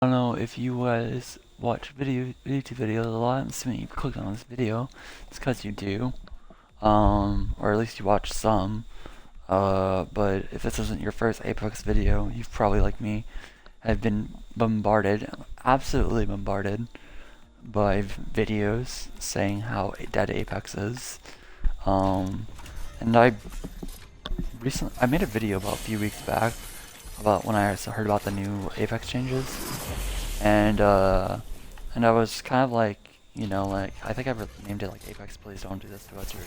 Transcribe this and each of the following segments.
I don't know if you guys watch YouTube videos a lot. I'm assuming you clicked on this video. It's because you do, or at least you watch some. But if this isn't your first Apex video, you've probably, like me, have been bombarded, absolutely bombarded, by videos saying how dead Apex is. Um, and I made a video about a few weeks back about when I heard about the new Apex changes, and and I was kind of like, like I think I named it like Apex, please don't do this to us, or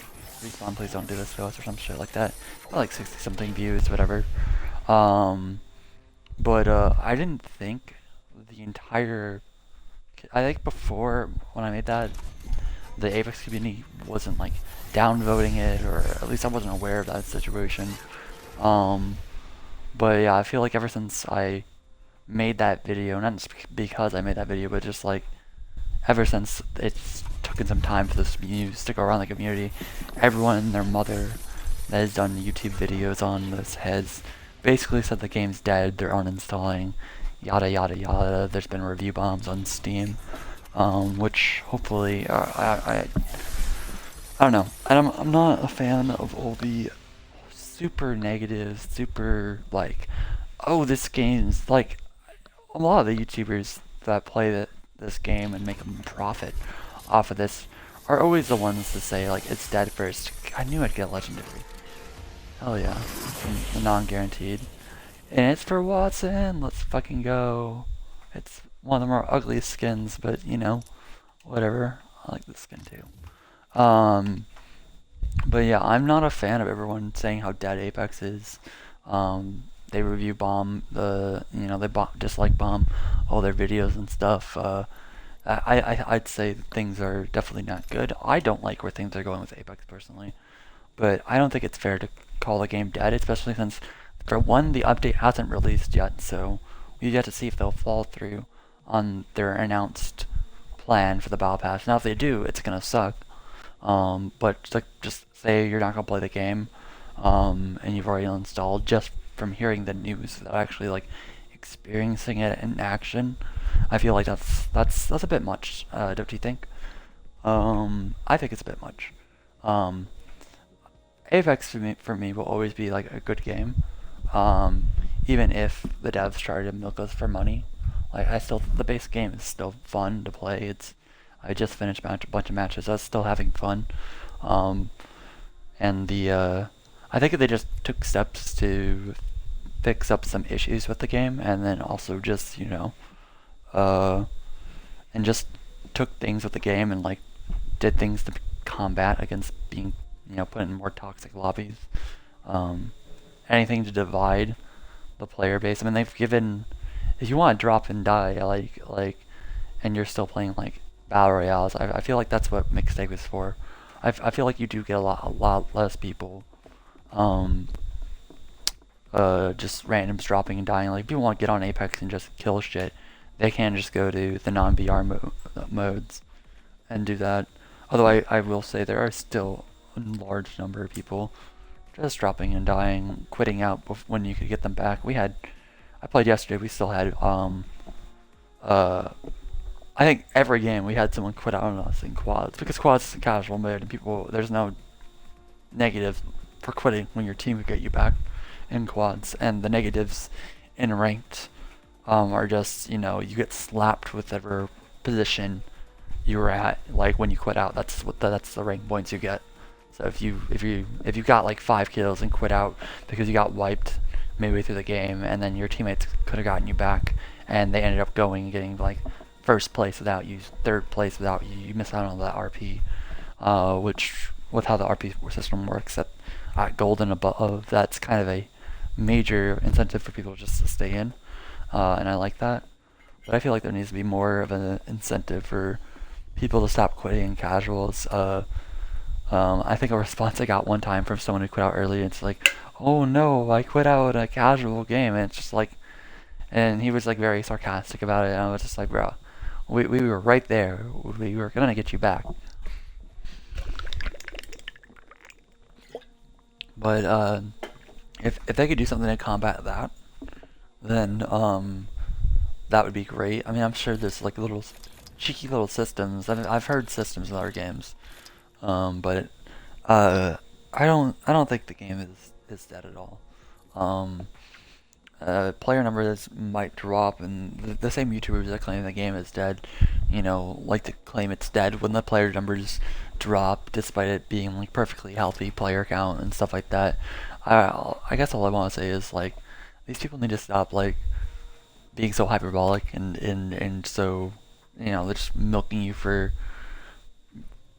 Respawn, please don't do this to us, or some shit like that. Got like 60 something views, whatever. Um, but I didn't think the entire. I think before when I made that, the Apex community wasn't like downvoting it, or at least I wasn't aware of that situation. Um, but yeah, I feel like ever since I made that video, not just because I made that video, but just like ever since it's taken some time for this news to go around the community, everyone and their mother that has done YouTube videos on this has basically said the game's dead, they're uninstalling, yada yada yada. There's been review bombs on Steam, which hopefully, I don't know. I'm not a fan of all the super negative, super like, oh, this game's like, a lot of the YouTubers that play this game and make a profit off of this are always the ones to say like it's dead first. I knew I'd get legendary. Hell yeah, non-guaranteed, and it's for Watson. Let's fucking go. It's one of the more ugliest skins, but whatever. I like this skin too. But yeah, I'm not a fan of everyone saying how dead Apex is. They review bomb they dislike bomb all their videos and stuff. I'd say things are definitely not good. I don't like where things are going with Apex personally, but I don't think it's fair to call the game dead, especially since for one the update hasn't released yet, so we have to see if they'll fall through on their announced plan for the battle pass. Now if they do, it's gonna suck. But like, just say you're not gonna play the game, and you've already installed just from hearing the news without actually like experiencing it in action. I feel like that's a bit much. Don't you think? I think it's a bit much. Um, Apex for me will always be like a good game, um, even if the devs try to milk us for money. Like the base game is still fun to play. I just finished a bunch of matches. I was still having fun. Um, and I think they just took steps to fix up some issues with the game, and then also just uh, and just took things with the game and like did things to combat against being put in more toxic lobbies. Um, Anything to divide the player base. I mean, they've given, if you want to drop and die and you're still playing like battle royales, I feel like that's what mixtape is for. I feel like you do get a lot less people, um, just randoms dropping and dying. Like, if people want to get on Apex and just kill shit, they can just go to the non-VR modes and do that. Although I will say there are still a large number of people just dropping and dying, quitting out when you could get them back. I played yesterday. We still had uh, I think every game we had someone quit out on us in quads, because quads is a casual mode and there's no negative for quitting when your team could get you back in quads, and the negatives in ranked are just you get slapped with whatever position you were at, like when you quit out. That's the rank points you get. So if you got like 5 kills and quit out because you got wiped midway through the game, and then your teammates could have gotten you back, and they ended up going and getting like first place without you, third place without you, you miss out on that RP. Which, with how the RP system works at gold and above, that's kind of a major incentive for people just to stay in, and I like that. But I feel like there needs to be more of an incentive for people to stop quitting in casuals. I think a response I got one time from someone who quit out early, it's like, oh no, I quit out a casual game, and it's just like, and he was like very sarcastic about it, and I was just like, bro, we were right there, we were gonna get you back. But if they could do something to combat that, then that would be great. I mean, I'm sure there's like little cheeky little systems. I've heard systems in other games, but uh, I don't think the game is dead at all. Um, Player numbers might drop, and the same YouTubers that claim the game is dead, like to claim it's dead when the player numbers drop, despite it being like perfectly healthy player count and stuff like that. I guess all I want to say is like these people need to stop like being so hyperbolic and so they're just milking you for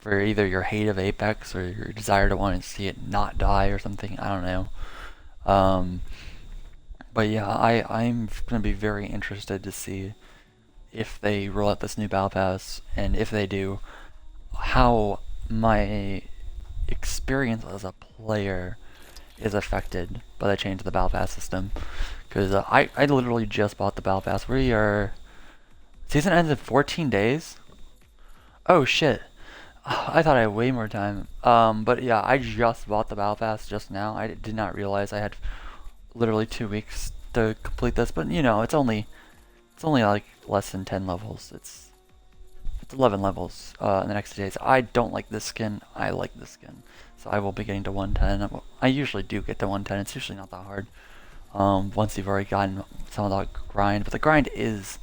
either your hate of Apex or your desire to want to see it not die or something. I don't know. Um, but yeah, I'm gonna be very interested to see if they roll out this new Battle Pass, and if they do, how my experience as a player is affected by the change to the Battle Pass system. Because I literally just bought the Battle Pass. We are season ends in 14 days. Oh shit! I thought I had way more time. But yeah, I just bought the Battle Pass just now. I did not realize I had literally 2 weeks to complete this. But it's only like less than 10 levels. It's 11 levels in the next 2 days. I don't like this skin. I like this skin. So I will be getting to 110. I usually do get to 110. It's usually not that hard. Once you've already gotten some of that grind. But the grind is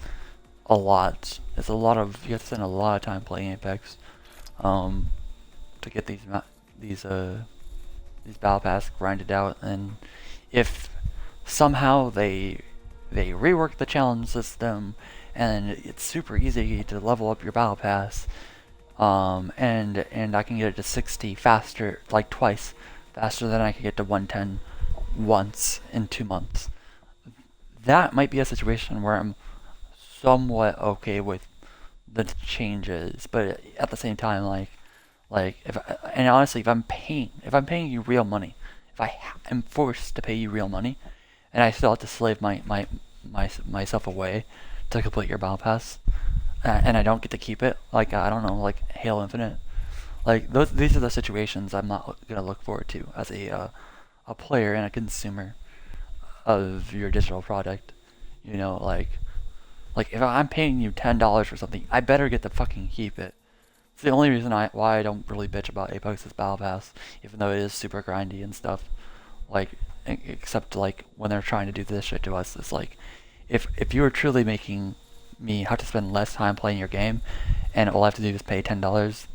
a lot. It's a lot of, you have to spend a lot of time playing Apex to get these battle pass grinded out. And if somehow they rework the challenge system and it's super easy to level up your battle pass, and I can get it to 60 faster, like twice faster than I can get to 110 once in 2 months. That might be a situation where I'm somewhat okay with the changes, but at the same time, like if and honestly, if I'm paying you real money, if I am forced to pay you real money, and I still have to slave myself away to complete your battle pass, and I don't get to keep it, like I don't know, like Halo Infinite, like these are the situations I'm not gonna look forward to as a player and a consumer of your digital product. You know, like if I'm paying you $10 for something, I better get to fucking keep it. It's the only reason why I don't really bitch about Apex's Battle Pass, even though it is super grindy and stuff. Like, except like when they're trying to do this shit to us, it's like, if you are truly making me have to spend less time playing your game, and all I have to do is pay $10,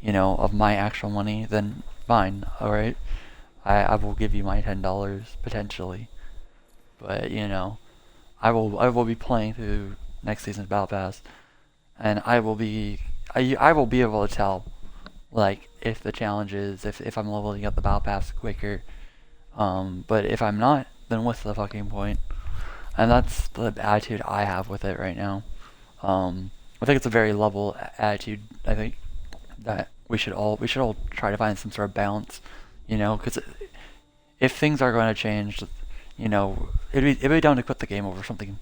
of my actual money, then fine, all right. I will give you my $10 potentially, but I will be playing through next season's Battle Pass, and I will be able to tell, like, if the challenge is if I'm leveling up the Battle Pass quicker. But if I'm not, then what's the fucking point? And that's the attitude I have with it right now. I think it's a very level attitude. I think that we should all try to find some sort of balance, because if things are going to change, it'd be dumb to quit the game over something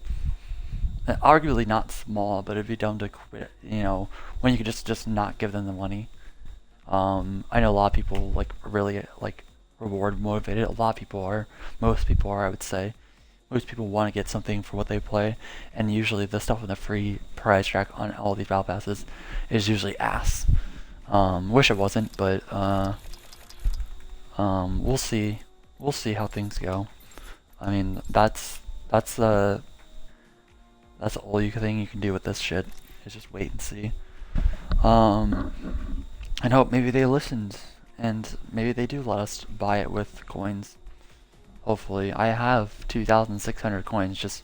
arguably not small, but it'd be dumb to quit, when you could just not give them the money. I know a lot of people like really like reward motivated. A lot of people are. Most people are, I would say. Most people want to get something for what they play, and usually the stuff in the free prize track on all these battle passes is usually ass. Wish it wasn't, but we'll see. We'll see how things go. I mean, that's all thing you can do with this shit is just wait and see. And hope maybe they listened and maybe they do let us buy it with coins. Hopefully, I have 2,600 coins just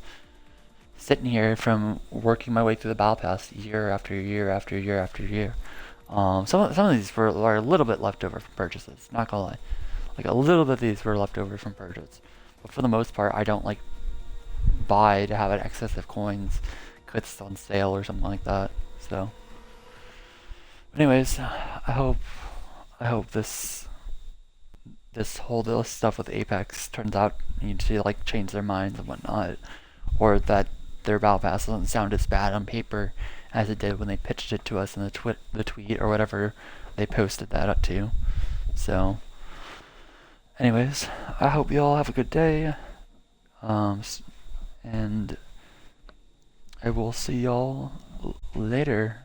sitting here from working my way through the battle pass year after year after year after year. Some of these are a little bit left over from purchases. Not gonna lie, like a little bit of these were left over from purchases, but for the most part, I don't like buy to have an excess of coins because it's on sale or something like that. So, anyways, I hope this whole stuff with Apex turns out to like change their minds and whatnot, or that their battle pass doesn't sound as bad on paper as it did when they pitched it to us in the tweet or whatever they posted that up to. So, anyways, I hope you all have a good day. And I will see y'all later.